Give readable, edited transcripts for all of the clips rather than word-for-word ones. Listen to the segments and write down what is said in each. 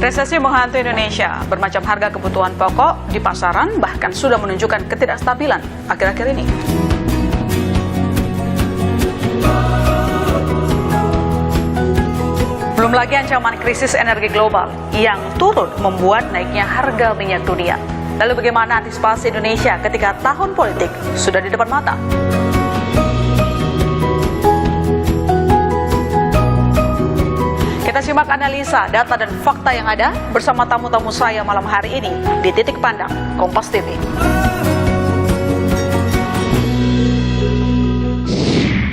Resesi menghantui Indonesia, bermacam harga kebutuhan pokok di pasaran bahkan sudah menunjukkan ketidakstabilan akhir-akhir ini. Belum lagi ancaman krisis energi global yang turut membuat naiknya harga minyak dunia. Lalu bagaimana antisipasi Indonesia ketika tahun politik sudah di depan mata? Kita simak analisa, data dan fakta yang ada bersama tamu-tamu saya malam hari ini di Titik Pandang Kompas TV.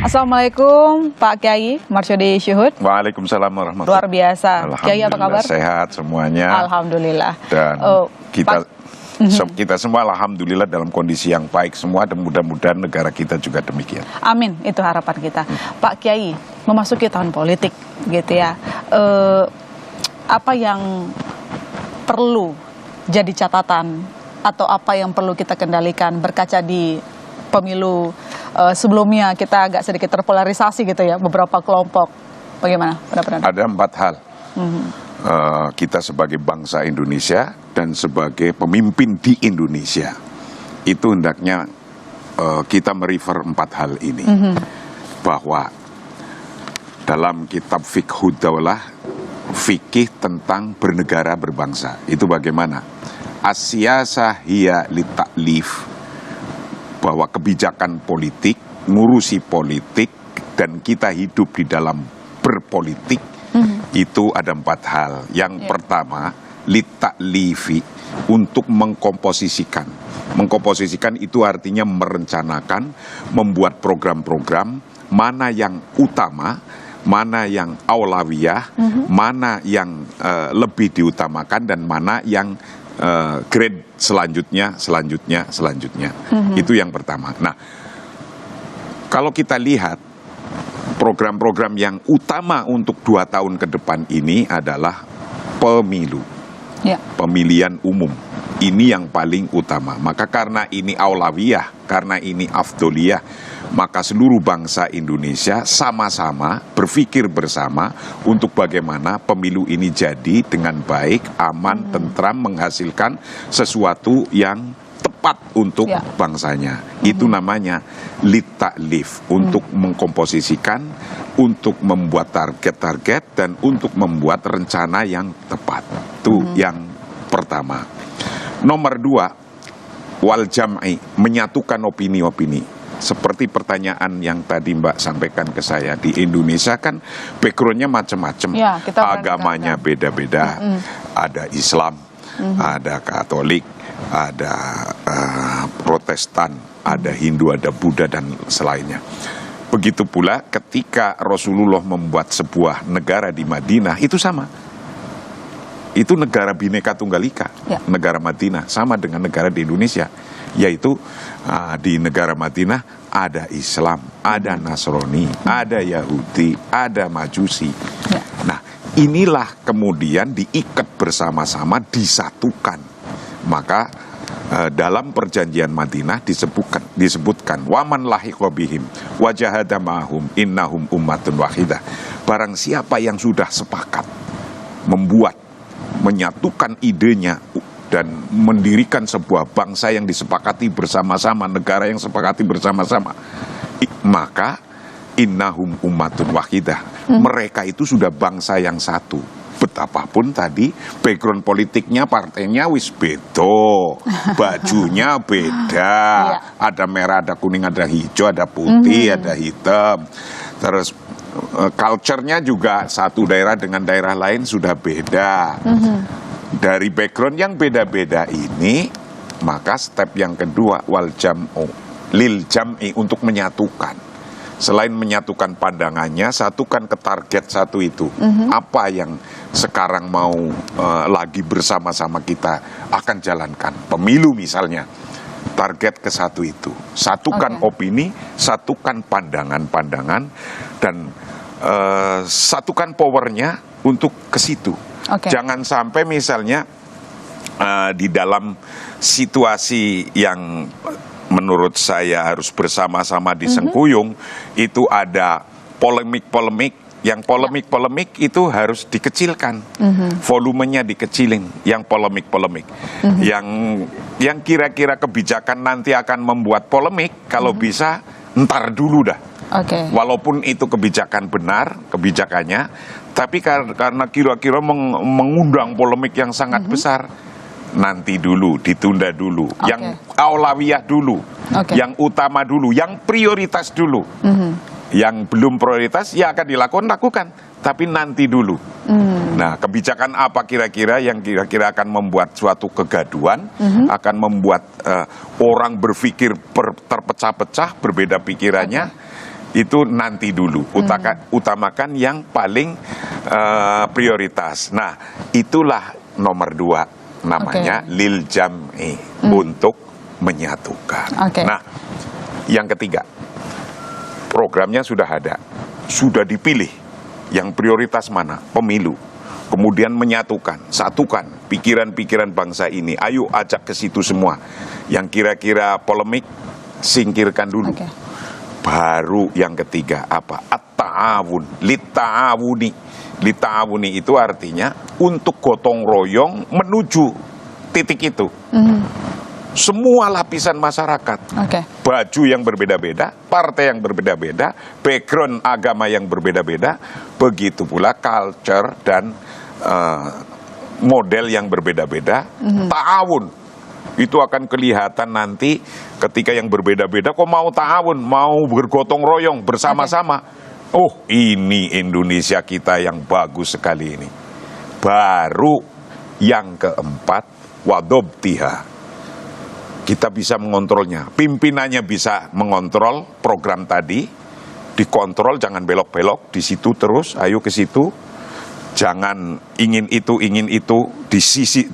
Assalamualaikum Pak Kiai Marsyadi Syuhud. Waalaikumsalam warahmatullahi Luar biasa. Kiai apa kabar? Sehat semuanya. Alhamdulillah. Dan kita semua alhamdulillah dalam kondisi yang baik semua, dan mudah-mudahan negara kita juga demikian. Amin, itu harapan kita. Pak Kiai, memasuki tahun politik gitu ya. Apa yang perlu jadi catatan atau apa yang perlu kita kendalikan berkaca di pemilu sebelumnya? Kita agak sedikit terpolarisasi gitu ya, beberapa kelompok. Bagaimana pendapat Anda? Ada 4 hal. Kita sebagai bangsa Indonesia dan sebagai pemimpin di Indonesia itu hendaknya kita merefer 4 hal ini. Bahwa dalam kitab Fiqhud Daulah, fikih tentang bernegara berbangsa itu bagaimana? As-siyasah hiya li-ta'lif, bahwa kebijakan politik, ngurusi politik, dan kita hidup di dalam berpolitik itu ada 4 hal. Yang pertama, li-ta'lifi, untuk mengkomposisikan. Mengkomposisikan itu artinya merencanakan, membuat program-program, mana yang utama, mana yang aulawiyah, mana yang lebih diutamakan, dan mana yang grade selanjutnya. Itu yang pertama. Nah, kalau kita lihat program-program yang utama untuk 2 tahun ke depan ini adalah pemilu, pemilihan umum. Ini yang paling utama. Maka karena ini aulawiyah, karena ini afdoliyah, maka seluruh bangsa Indonesia sama-sama berpikir bersama untuk bagaimana pemilu ini jadi dengan baik, aman, tentram, menghasilkan sesuatu yang tepat untuk bangsanya. Itu namanya lit-ta'lif, untuk mengkomposisikan, untuk membuat target-target, dan untuk membuat rencana yang tepat. Itu yang pertama. Nomor 2, wal jam'i, menyatukan opini-opini. Seperti pertanyaan yang tadi Mbak sampaikan ke saya, di Indonesia kan backgroundnya macam-macam, agamanya beda-beda, ada Islam, ada Katolik, ada Protestan, ada Hindu, ada Buddha, dan selainnya. Begitu pula ketika Rasulullah membuat sebuah negara di Madinah, itu sama. Itu negara Bhinneka Tunggal Ika, negara Madinah, sama dengan negara di Indonesia. Yaitu di negara Madinah ada Islam, ada Nasrani, ada Yahudi, ada Majusi. Nah, inilah kemudian diikat bersama-sama, disatukan. Maka dalam perjanjian Madinah disebutkan waman lahiqa bihim wajahada ma'hum innahum ummatun wahidah. Barang siapa yang sudah sepakat menyatukan idenya dan mendirikan sebuah bangsa yang disepakati bersama-sama, negara yang sepakati bersama-sama, maka innahum ummatun wahidah. Mereka itu sudah bangsa yang satu. Betapapun tadi background politiknya, partainya wis bedo, bajunya beda, ada merah, ada kuning, ada hijau, ada putih, ada hitam. Terus culture-nya juga satu daerah dengan daerah lain sudah beda. Dari background yang beda-beda ini, maka step yang kedua wal jam'u, lil jam'i, untuk menyatukan. Selain menyatukan pandangannya, satukan ke target satu itu. Apa yang sekarang mau lagi bersama-sama kita akan jalankan. Pemilu misalnya, target ke satu itu. Satukan opini, satukan pandangan-pandangan, dan satukan powernya untuk ke situ. Jangan sampai misalnya di dalam situasi yang menurut saya harus bersama-sama disengkuyung, itu ada polemik-polemik Yang polemik-polemik itu harus dikecilkan, volumenya dikecilin. Yang polemik-polemik, yang kira-kira kebijakan nanti akan membuat polemik, kalau bisa ntar dulu dah. Walaupun itu kebijakan benar, kebijakannya, tapi karena kira-kira mengundang polemik yang sangat besar, nanti dulu, ditunda dulu. Yang aulawiyah dulu, yang utama dulu, yang prioritas dulu. Yang belum prioritas ya akan lakukan, tapi nanti dulu. Nah, kebijakan apa kira-kira yang kira-kira akan membuat suatu kegaduhan, akan membuat orang berpikir terpecah-pecah, berbeda pikirannya, itu nanti dulu. Utamakan yang paling prioritas. Nah, itulah nomor 2, namanya lil jam'i, untuk menyatukan. Nah, yang ketiga, programnya sudah ada, sudah dipilih yang prioritas mana, pemilu. Kemudian menyatukan, satukan pikiran-pikiran bangsa ini. Ayo ajak ke situ semua. Yang kira-kira polemik, singkirkan dulu. Baru yang ketiga apa? At-ta'awun, lit-ta'awuni. Lit-ta'awuni itu artinya untuk gotong royong menuju titik itu. Semua lapisan masyarakat, baju yang berbeda-beda, partai yang berbeda-beda, background agama yang berbeda-beda, begitu pula culture dan model yang berbeda-beda. Ta'awun itu akan kelihatan nanti ketika yang berbeda-beda kok mau ta'awun, mau bergotong royong bersama-sama. Oh, ini Indonesia kita yang bagus sekali ini. Baru yang keempat, wadobtiha. Kita bisa mengontrolnya, pimpinannya bisa mengontrol program tadi, dikontrol, jangan belok-belok, di situ terus, ayo ke situ, jangan ingin itu,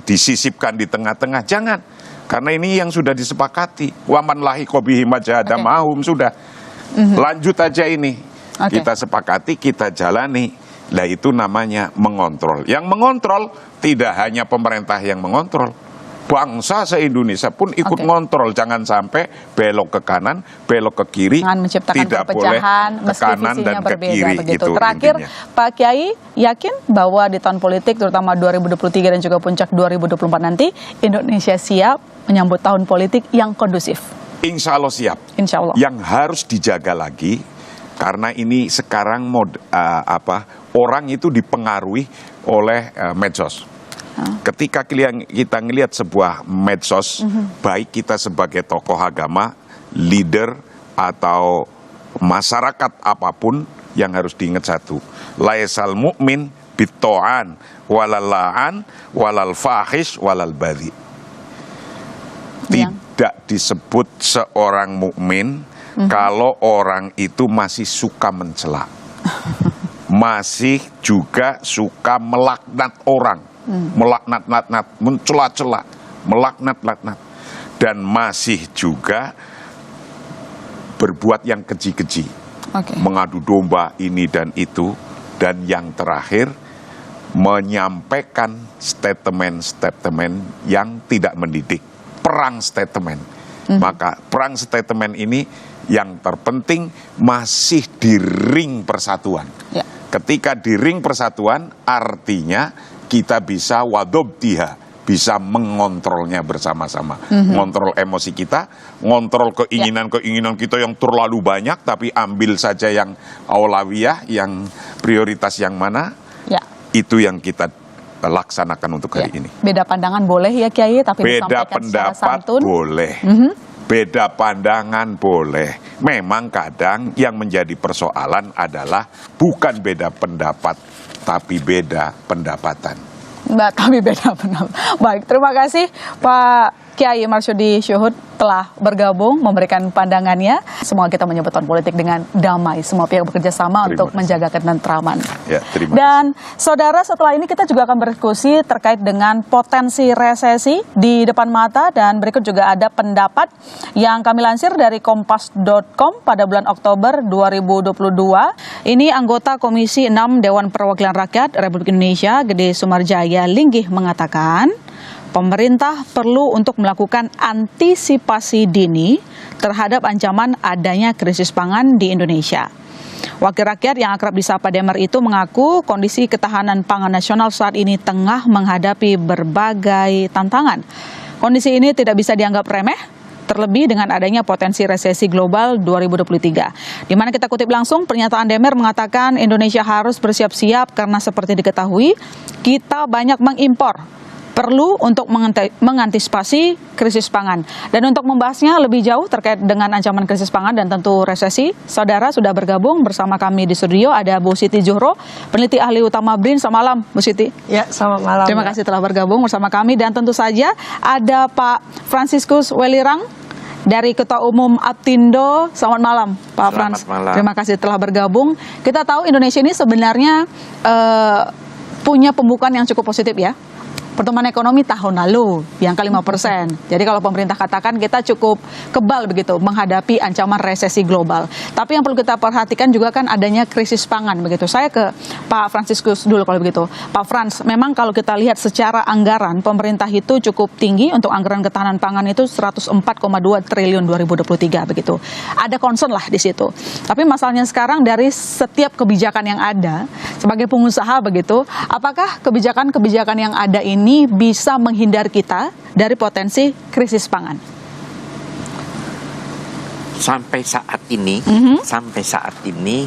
disisipkan di tengah-tengah, jangan, karena ini yang sudah disepakati, waman lahiqa bihi majahada mahum, sudah, lanjut aja ini, kita sepakati, kita jalani, lah itu namanya mengontrol. Yang mengontrol tidak hanya pemerintah yang mengontrol, bangsa se-Indonesia pun ikut ngontrol, jangan sampai belok ke kanan, belok ke kiri, tidak boleh ke kanan dan ke kiri. Itu terakhir, intinya. Pak Kiai yakin bahwa di tahun politik, terutama 2023 dan juga puncak 2024 nanti, Indonesia siap menyambut tahun politik yang kondusif? Insya Allah siap. Insya Allah. Yang harus dijaga lagi, karena ini sekarang orang itu dipengaruhi oleh medsos. Ketika kita ngelihat sebuah medsos, baik kita sebagai tokoh agama, leader, atau masyarakat apapun, yang harus diingat satu, laisal mu'min bitto'an walal la'an walal fahish walal badhi. Tidak disebut seorang mukmin kalau orang itu masih suka mencela, masih juga suka melaknat orang, melaknat-laknat, mencela-cela, melaknat-laknat, dan masih juga berbuat yang keji-keji, mengadu domba ini dan itu, dan yang terakhir menyampaikan statement-statement yang tidak mendidik, perang statement. Maka perang statement ini yang terpenting masih di ring persatuan. Ketika di ring persatuan, artinya kita bisa wadobtiha, bisa mengontrolnya bersama-sama. Ngontrol emosi kita, ngontrol keinginan-keinginan kita yang terlalu banyak, tapi ambil saja yang aulawiyah, yang prioritas yang mana, itu yang kita laksanakan untuk hari ini. Beda pandangan boleh ya Kiai, tapi beda disampaikan secara santun. boleh. Beda pandangan boleh. Memang kadang yang menjadi persoalan adalah bukan beda pendapat, tapi beda pendapatan. Tapi beda pendapat. Baik, terima kasih Pak Kiai Marsudi Syuhud telah bergabung, memberikan pandangannya. Semoga kita menyambut tahun politik dengan damai. Semua pihak bekerja sama untuk menjaga ketentraman. Ya, terima kasih. Dan saudara, setelah ini kita juga akan berdiskusi terkait dengan potensi resesi di depan mata. Dan berikut juga ada pendapat yang kami lansir dari kompas.com pada bulan Oktober 2022. Ini anggota Komisi 6 Dewan Perwakilan Rakyat Republik Indonesia, Gede Sumarjaya Linggih, mengatakan pemerintah perlu untuk melakukan antisipasi dini terhadap ancaman adanya krisis pangan di Indonesia. Wakil rakyat yang akrab disapa Demer itu mengaku kondisi ketahanan pangan nasional saat ini tengah menghadapi berbagai tantangan. Kondisi ini tidak bisa dianggap remeh, terlebih dengan adanya potensi resesi global 2023. Di mana kita kutip langsung pernyataan Demer mengatakan Indonesia harus bersiap-siap karena seperti diketahui kita banyak mengimpor, perlu untuk mengantisipasi krisis pangan. Dan untuk membahasnya lebih jauh terkait dengan ancaman krisis pangan dan tentu resesi, saudara sudah bergabung bersama kami di studio ada Bu Siti Zuhro, peneliti ahli utama BRIN. Selamat malam, Bu Siti. Ya, selamat malam. Terima kasih telah bergabung bersama kami dan tentu saja ada Pak Franciscus Welirang dari Ketua Umum Aptindo. Selamat malam, Pak Frans. Malam. Terima kasih telah bergabung. Kita tahu Indonesia ini sebenarnya punya pembukaan yang cukup positif ya. Pertumbuhan ekonomi tahun lalu di angka 5%. Jadi kalau pemerintah katakan kita cukup kebal begitu menghadapi ancaman resesi global. Tapi yang perlu kita perhatikan juga kan adanya krisis pangan begitu. Saya ke Pak Franciscus dulu kalau begitu. Pak Frans, memang kalau kita lihat secara anggaran pemerintah itu cukup tinggi untuk anggaran ketahanan pangan itu 104,2 triliun 2023 begitu. Ada concern lah di situ. Tapi masalahnya sekarang dari setiap kebijakan yang ada sebagai pengusaha begitu, apakah kebijakan-kebijakan yang ada ini bisa menghindar kita dari potensi krisis pangan? Sampai saat ini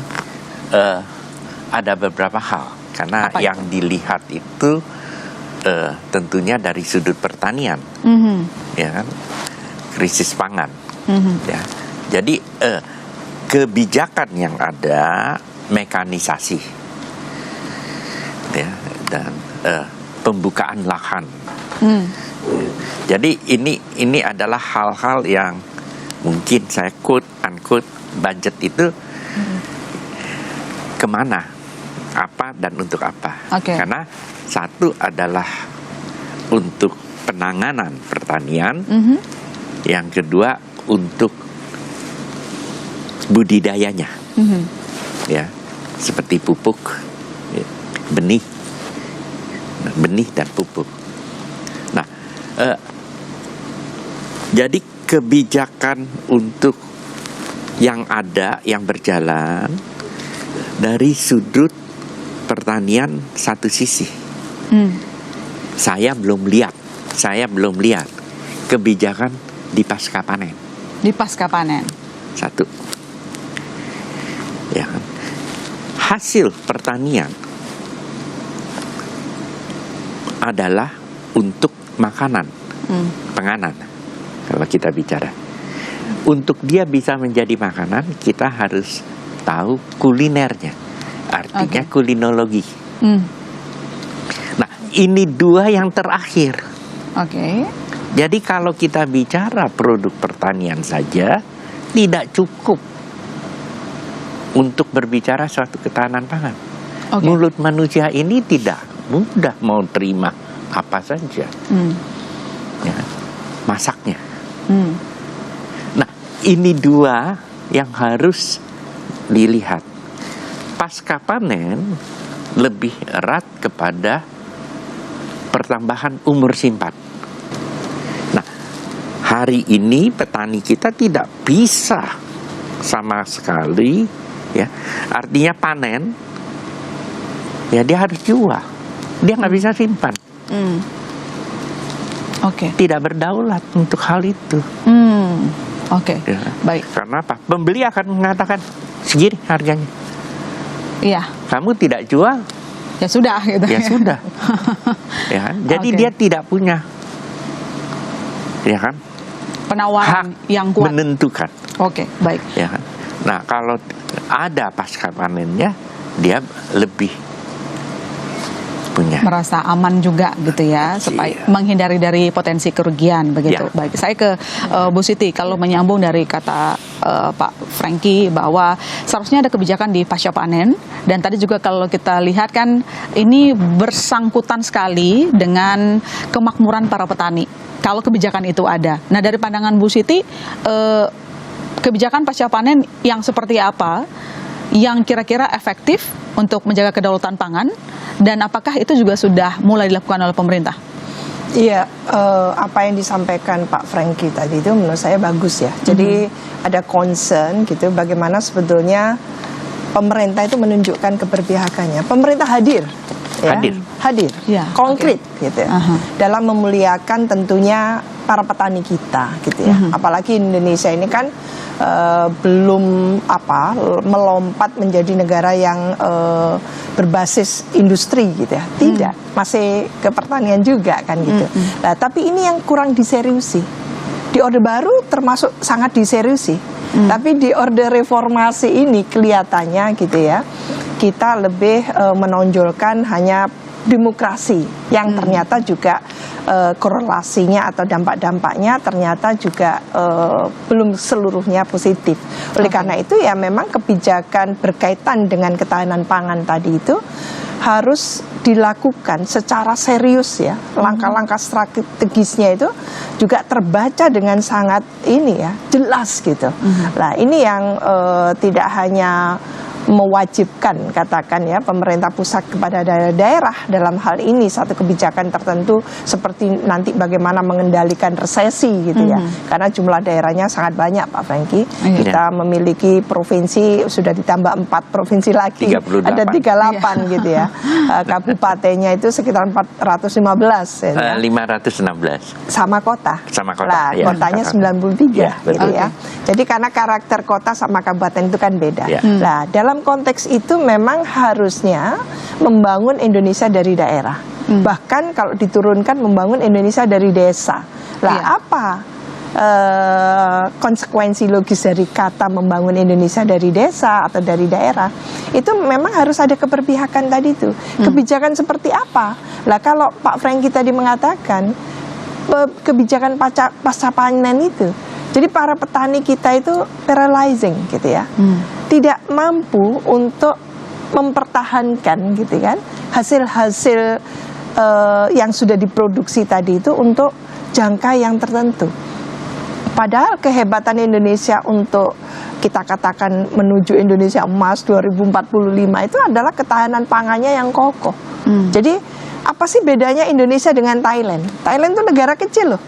ada beberapa hal karena Apa yang dilihat itu tentunya dari sudut pertanian, ya kan, krisis pangan, ya. Jadi kebijakan yang ada mekanisasi, ya, dan pembukaan lahan. Jadi ini adalah hal-hal yang mungkin saya quote unquote budget itu kemana, apa dan untuk apa. Okay. Karena satu adalah untuk penanganan pertanian, yang kedua untuk budidayanya, ya, seperti pupuk, ya, benih dan pupuk. Nah, jadi kebijakan untuk yang ada, yang berjalan dari sudut pertanian satu sisi. Saya belum lihat kebijakan di pasca panen. Di pasca panen. Satu, ya kan? Hasil pertanian adalah untuk makanan, penganan. Kalau kita bicara, untuk dia bisa menjadi makanan, kita harus tahu kulinernya, artinya kulinologi. Nah, ini dua yang terakhir. Jadi kalau kita bicara produk pertanian saja, tidak cukup untuk berbicara suatu ketahanan pangan. Mulut manusia ini tidak mudah mau terima apa saja, ya, masaknya. Nah, ini dua yang harus dilihat. Pasca panen lebih erat kepada pertambahan umur simpan. Nah, hari ini petani kita tidak bisa sama sekali, ya, artinya panen, ya dia harus jual. Dia nggak bisa simpan. Tidak berdaulat untuk hal itu. Ya. Baik. Karena apa? Pembeli akan mengatakan segini harganya. Iya. Kamu tidak jual, ya sudah. Gitu. Ya sudah. Ya kan? Jadi dia tidak punya, ya kan, penawaran hak yang kuat menentukan. Baik. Ya kan? Nah, kalau ada pasca panennya, dia lebih punya, merasa aman juga gitu ya, supaya menghindari dari potensi kerugian begitu. Baik, saya ke Bu Siti, kalau menyambung dari kata Pak Franky bahwa seharusnya ada kebijakan di pasca panen, dan tadi juga kalau kita lihat kan ini bersangkutan sekali dengan kemakmuran para petani kalau kebijakan itu ada. Nah, dari pandangan Bu Siti, kebijakan pasca panen yang seperti apa yang kira-kira efektif untuk menjaga kedaulatan pangan, dan apakah itu juga sudah mulai dilakukan oleh pemerintah? Iya, apa yang disampaikan Pak Franky tadi itu menurut saya bagus ya. Jadi ada concern gitu, bagaimana sebetulnya pemerintah itu menunjukkan keberpihakannya. Pemerintah hadir, ya, hadir, Ya, konkret, gitu, ya, dalam memuliakan tentunya para petani kita, gitu ya. Apalagi Indonesia ini kan belum melompat menjadi negara yang berbasis industri, gitu ya. Tidak, masih ke pertanian juga kan, gitu. Nah, tapi ini yang kurang diseriusi. Di Orde Baru termasuk sangat diseriusi. Tapi di Orde Reformasi ini kelihatannya, gitu ya, kita lebih menonjolkan hanya demokrasi yang ternyata juga korelasinya atau dampak-dampaknya ternyata juga belum seluruhnya positif. Oleh karena itu ya memang kebijakan berkaitan dengan ketahanan pangan tadi itu harus dilakukan secara serius ya. Langkah-langkah strategisnya itu juga terbaca dengan sangat jelas gitu. Nah, ini yang tidak hanya mewajibkan katakan ya pemerintah pusat kepada daerah dalam hal ini satu kebijakan tertentu seperti nanti bagaimana mengendalikan resesi gitu ya, karena jumlah daerahnya sangat banyak Pak Franky. Kita memiliki provinsi sudah ditambah 4 provinsi lagi, 38. ada 38 gitu ya. Kabupatennya itu sekitar 415 ya, 516 sama kota. Lah, ya. kotanya 93 ya, gitu ya. Jadi karena karakter kota sama kabupaten itu kan beda. Ya. Nah, dalam konteks itu memang harusnya membangun Indonesia dari daerah. Bahkan kalau diturunkan membangun Indonesia dari desa. Lah, apa konsekuensi logis dari kata membangun Indonesia dari desa atau dari daerah? Itu memang harus ada keberpihakan tadi itu. Kebijakan seperti apa? Lah, kalau Pak Franky tadi mengatakan kebijakan pasca panen itu, jadi para petani kita itu paralyzing gitu ya, tidak mampu untuk mempertahankan gitu kan hasil-hasil yang sudah diproduksi tadi itu untuk jangka yang tertentu. Padahal kehebatan Indonesia untuk kita katakan menuju Indonesia emas 2045 itu adalah ketahanan pangannya yang kokoh. Jadi apa sih bedanya Indonesia dengan Thailand? Thailand itu negara kecil loh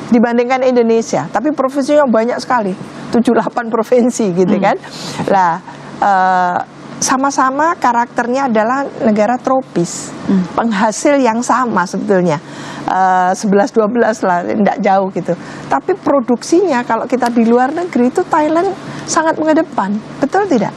dibandingkan Indonesia, tapi provinsinya banyak sekali, 7-8 provinsi gitu kan. Lah, sama-sama karakternya adalah negara tropis, penghasil yang sama sebetulnya, 11-12 lah, tidak jauh gitu. Tapi produksinya kalau kita di luar negeri itu Thailand sangat mengedepan, betul tidak?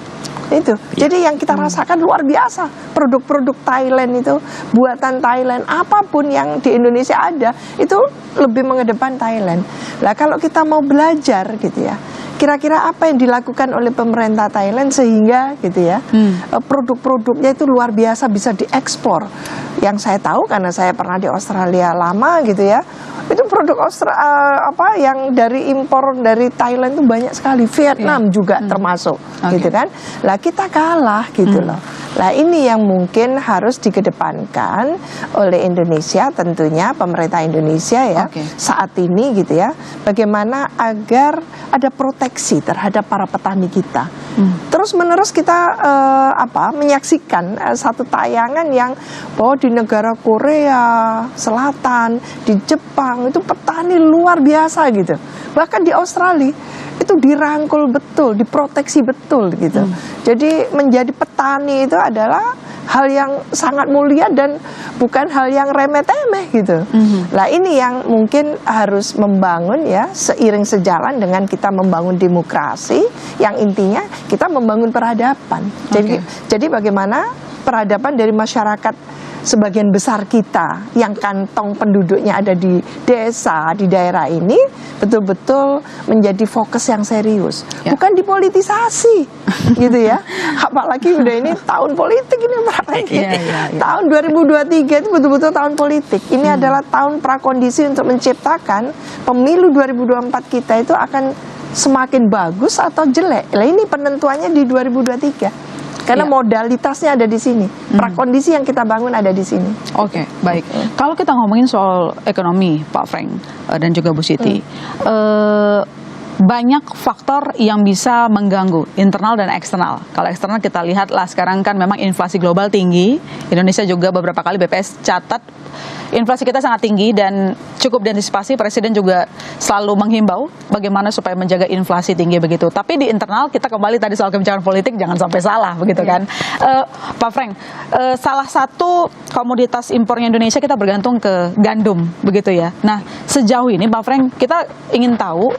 Itu. Jadi yang kita rasakan luar biasa. Produk-produk Thailand itu, buatan Thailand, apapun yang di Indonesia ada, itu lebih mengedepan Thailand. Lah kalau kita mau belajar gitu ya, kira-kira apa yang dilakukan oleh pemerintah Thailand sehingga gitu ya, produk-produknya itu luar biasa bisa diekspor. Yang saya tahu karena saya pernah di Australia lama gitu ya, itu produk yang dari impor dari Thailand itu banyak sekali, Vietnam juga termasuk gitu kan. Lah kita kalah gitu loh. Lah ini yang mungkin harus dikedepankan oleh Indonesia, tentunya pemerintah Indonesia ya saat ini gitu ya, bagaimana agar ada proteksi terhadap para petani kita. Terus menerus kita menyaksikan satu tayangan yang bahwa di negara Korea Selatan, di Jepang itu petani luar biasa gitu. Bahkan di Australia itu dirangkul betul, diproteksi betul gitu. Jadi menjadi petani itu adalah hal yang sangat mulia dan bukan hal yang remeh-temeh gitu. Lah ini yang mungkin harus membangun ya seiring sejalan dengan kita membangun demokrasi yang intinya kita membangun peradaban. Jadi bagaimana peradaban dari masyarakat sebagian besar kita yang kantong penduduknya ada di desa, di daerah ini betul-betul menjadi fokus yang serius, bukan dipolitisasi gitu ya. Apalagi udah ini tahun politik ini Pak Franky. Tahun 2023 itu betul-betul tahun politik. Ini adalah tahun prakondisi untuk menciptakan pemilu 2024 kita itu akan semakin bagus atau jelek. Nah, ini penentuannya di 2023. Karena modalitasnya ada di sini, prakondisi yang kita bangun ada di sini. Oke, baik. Kalau kita ngomongin soal ekonomi, Pak Frank dan juga Bu Siti, banyak faktor yang bisa mengganggu internal dan eksternal. Kalau eksternal kita lihat lah sekarang kan memang inflasi global tinggi. Indonesia juga beberapa kali BPS catat inflasi kita sangat tinggi dan cukup diantisipasi. Presiden juga selalu menghimbau bagaimana supaya menjaga inflasi tinggi begitu. Tapi di internal kita kembali tadi soal kebijakan politik jangan sampai salah begitu kan. Pak Frank, salah satu komoditas impornya Indonesia kita bergantung ke gandum begitu ya. Nah sejauh ini Pak Frank kita ingin tahu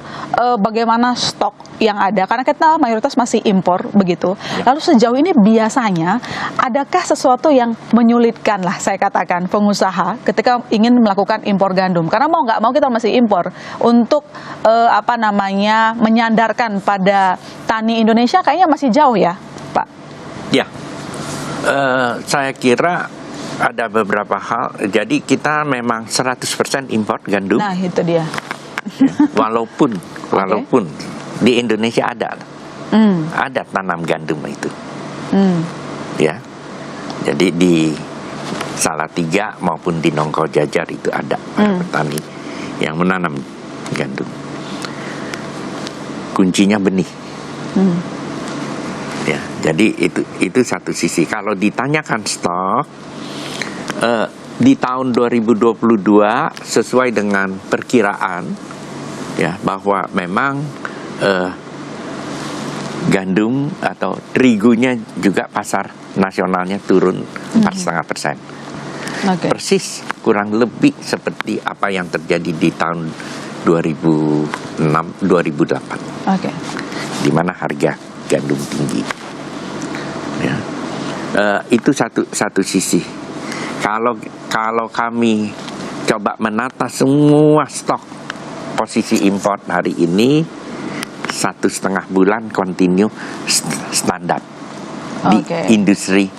bagaimana stok yang ada karena kita mayoritas masih impor begitu. Lalu sejauh ini biasanya adakah sesuatu yang menyulitkan lah saya katakan pengusaha ketika ingin melakukan impor gandum karena mau nggak mau kita masih impor untuk menyandarkan pada tani Indonesia kayaknya masih jauh ya Pak. Ya, saya kira ada beberapa hal. Jadi kita memang 100% impor gandum. Nah itu dia. Walaupun di Indonesia ada tanam gandum itu, ya. Jadi di Salatiga maupun di Nongko Jajar itu ada petani yang menanam gandum. Kuncinya benih. Ya, jadi itu satu sisi. Kalau ditanyakan stok, di tahun 2022 sesuai dengan perkiraan ya bahwa memang gandum atau terigunya juga pasar nasionalnya turun 4,5%. Okay. Persis kurang lebih seperti apa yang terjadi di tahun 2006-2008. Okay. Di mana harga gandum tinggi. Ya. Itu satu sisi. Kalau kami coba menata semua stok posisi impor hari ini 1,5 bulan kontinu standar di industri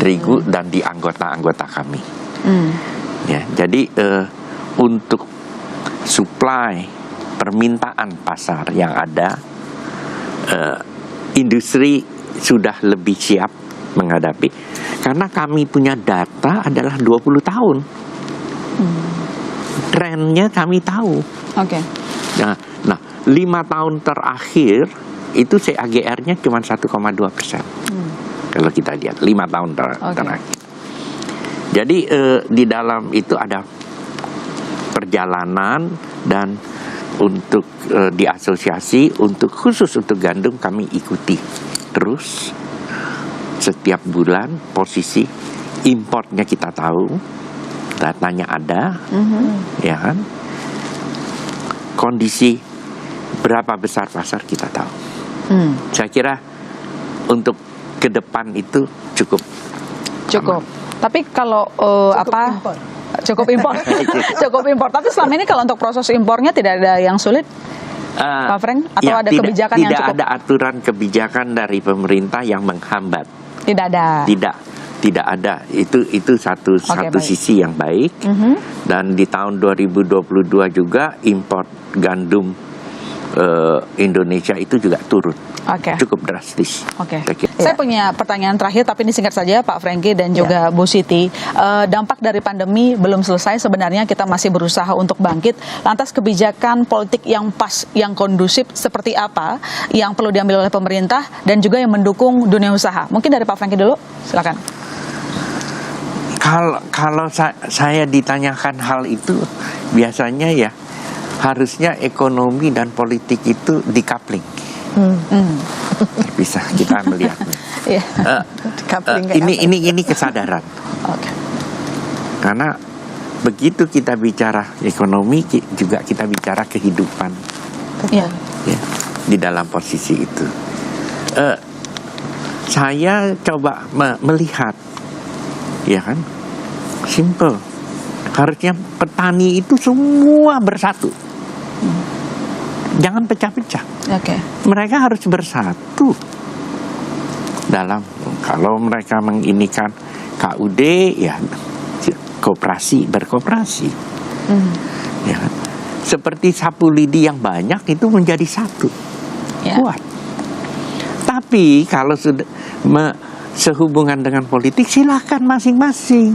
terigu dan di anggota-anggota kami. Ya, jadi untuk supply permintaan pasar yang ada, industri sudah lebih siap menghadapi karena kami punya data adalah 20 tahun. Trennya kami tahu. Oke. Nah, 5 tahun terakhir itu CAGR-nya cuma 1,2%. Kalau kita lihat 5 tahun terakhir. Jadi di dalam itu ada perjalanan dan untuk di asosiasi khusus untuk gandum kami ikuti terus setiap bulan posisi importnya kita tahu, datanya ada, ya kan? Kondisi berapa besar pasar kita tahu. Saya kira untuk ke depan itu cukup. Aman. Tapi kalau cukup impor, cukup impor. Tapi selama ini kalau untuk proses impornya tidak ada yang sulit, Pak Frank, atau ada kebijakan yang cukup? Tidak ada aturan kebijakan dari pemerintah yang menghambat. Tidak ada. Tidak ada. Itu satu sisi yang baik. Dan di tahun 2022 juga impor gandum Indonesia itu juga turun. Cukup drastis. Saya punya pertanyaan terakhir, tapi ini singkat saja Pak Franky dan juga Bu Siti. Dampak dari pandemi belum selesai, sebenarnya kita masih berusaha untuk bangkit. Lantas kebijakan politik yang pas, yang kondusif seperti apa yang perlu diambil oleh pemerintah dan juga yang mendukung dunia usaha? Mungkin dari Pak Franky dulu, silakan. Kalau saya ditanyakan hal itu, biasanya ya harusnya ekonomi dan politik itu di-coupling. Bisa kita melihatnya. Ini kesadaran. Karena begitu kita bicara ekonomi, juga kita bicara kehidupan. Ya, di dalam posisi itu. Saya coba melihat, ya kan, simple. Harusnya petani itu semua bersatu. Jangan pecah-pecah. Mereka harus bersatu dalam, kalau mereka menginikan KUD, ya berkooperasi. Ya, seperti sapu lidi yang banyak itu menjadi satu, kuat. Tapi kalau sudah sehubungan dengan politik, silahkan masing-masing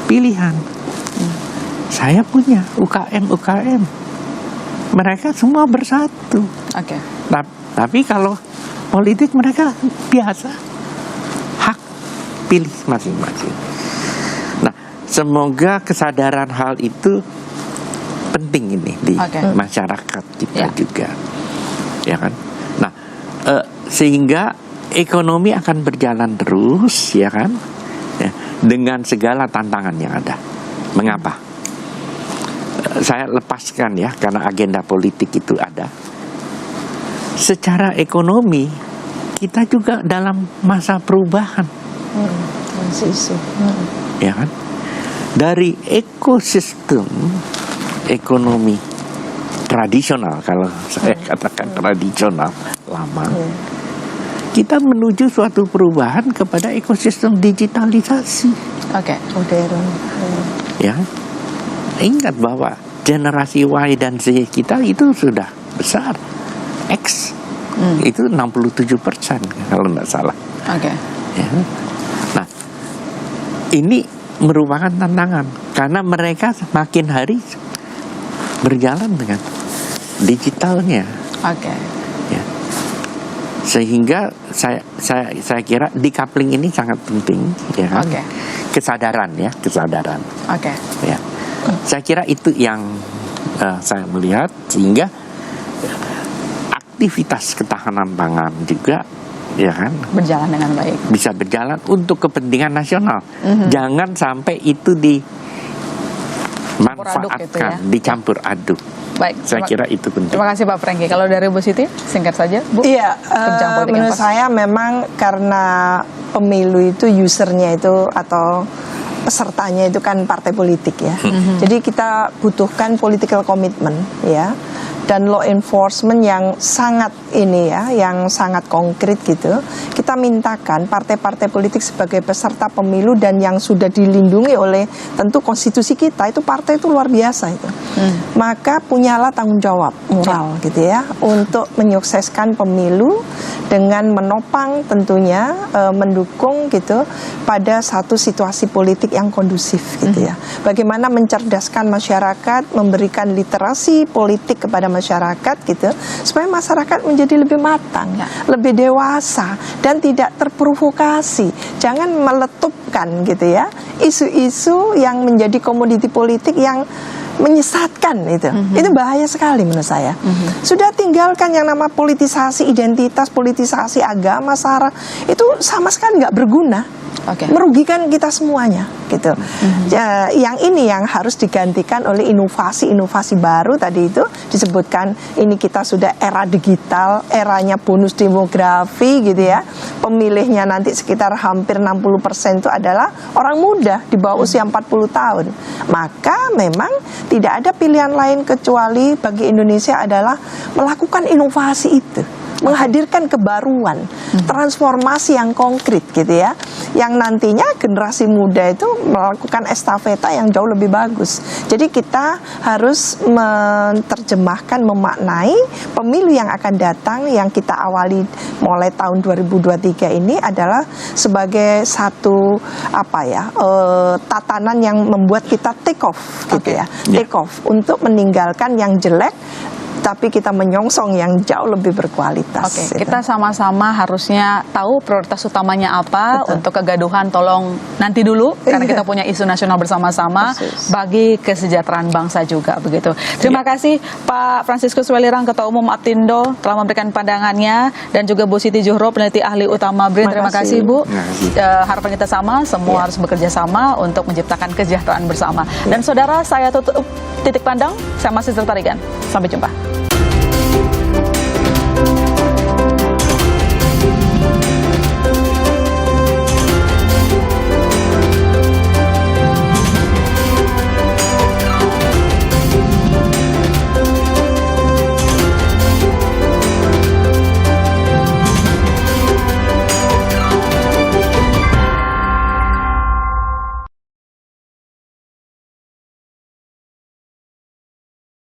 pilihan. Saya punya UKM. mereka semua bersatu. Oke. Tapi kalau politik mereka biasa, hak pilih masing-masing. Nah, semoga kesadaran hal itu penting ini di masyarakat kita juga, ya kan? Nah, sehingga ekonomi akan berjalan terus, ya kan? Ya, dengan segala tantangan yang ada. Mengapa? Saya lepaskan ya, karena agenda politik itu ada. Secara ekonomi kita juga dalam masa perubahan, Transisi. ya kan? Dari ekosistem ekonomi tradisional, kalau saya katakan tradisional lama, kita menuju suatu perubahan kepada ekosistem digitalisasi. Oke. Modern. Ya, ingat bahwa generasi Y dan Z kita itu sudah besar. X itu 67% kalau nggak salah. Oke. Ya. Nah, ini merupakan tantangan karena mereka makin hari berjalan dengan digitalnya. Oke. Ya. Sehingga saya kira decoupling ini sangat penting, ya kan? Oke. Kesadaran. Oke. Ya. Saya kira itu yang saya melihat, sehingga aktivitas ketahanan pangan juga, ya kan, Berjalan dengan baik. bisa berjalan untuk kepentingan nasional. Jangan sampai itu dimanfaatkan, gitu ya. dicampur aduk. Baik. Saya kira itu penting. Terima kasih Pak Franky. Kalau dari Bu Siti, singkat saja, Bu. Iya, Kebijakan politik yang menurut pas. saya memang karena pemilu itu usernya itu atau pesertanya itu kan partai politik ya. Jadi kita butuhkan political commitment ya, dan law enforcement yang sangat ini ya, yang sangat konkret gitu. Kita mintakan partai-partai politik sebagai peserta pemilu dan yang sudah dilindungi oleh tentu konstitusi kita, itu partai itu luar biasa itu. Maka punyalah tanggung jawab moral gitu ya untuk menyukseskan pemilu dengan menopang tentunya mendukung gitu pada satu situasi politik yang kondusif gitu ya. Bagaimana mencerdaskan masyarakat, memberikan literasi politik kepada masyarakat gitu, supaya masyarakat menjadi lebih matang, lebih dewasa dan tidak terprovokasi. Jangan meletupkan gitu ya isu-isu yang menjadi komoditi politik yang menyesatkan itu. Itu bahaya sekali menurut saya. Sudah tinggalkan yang nama politisasi identitas, politisasi agama, sara, itu sama sekali nggak berguna. Merugikan kita semuanya gitu. Ya, yang ini yang harus digantikan oleh inovasi-inovasi baru. Tadi itu disebutkan ini kita sudah era digital, eranya bonus demografi gitu ya. Pemilihnya nanti sekitar hampir 60% itu adalah orang muda di bawah usia 40 tahun. Maka memang tidak ada pilihan lain kecuali bagi Indonesia adalah melakukan inovasi itu, menghadirkan kebaruan, transformasi yang konkret gitu ya, yang nantinya generasi muda itu melakukan estafeta yang jauh lebih bagus. Jadi kita harus menerjemahkan, memaknai pemilu yang akan datang yang kita awali mulai tahun 2023 ini adalah sebagai satu tatanan yang membuat kita take off gitu ya, take off untuk meninggalkan yang jelek, tapi kita menyongsong yang jauh lebih berkualitas. Oke, kita sama-sama harusnya tahu prioritas utamanya apa. Untuk kegaduhan tolong nanti dulu, karena kita punya isu nasional bersama-sama bagi kesejahteraan bangsa juga begitu. Terima kasih Pak Franciscus Welirang, Ketua Umum Aptindo, telah memberikan pandangannya, dan juga Bu Siti Zuhro, peneliti ahli utama BRIN. Terima kasih Bu. Harapan kita sama, semua harus bekerja sama untuk menciptakan kesejahteraan bersama. Dan saudara, saya tutup titik pandang. Saya masih Tarigan. Sampai jumpa.